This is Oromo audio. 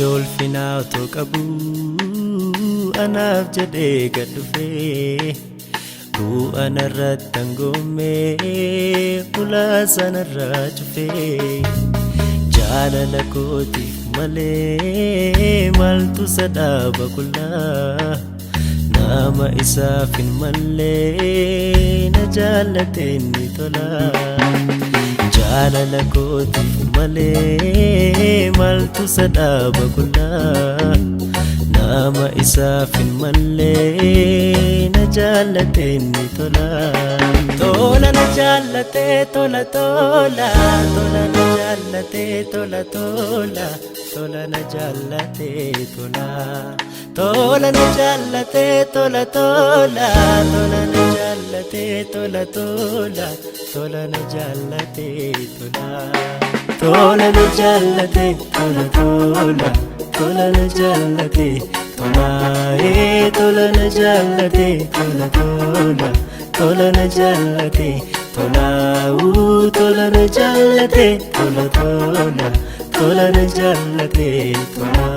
dolfina to qabu anaf jade gadufe bu anarrat tangome ula sanarrajufe jalala koti male maltu sadaba kulla nama isafin male najalateni tola jalala koti male maltu sadaba kulla nama isafin male najalateni tola tola najalate tola tola tola najalate tola tola tola najalate tola tola najalate tola tola tola najalate tola tola tola najalate tola tola najalate tola tola tola najalate tola tola najalate tola tola tola najalate tola tola najalate tola tola tola najalate tola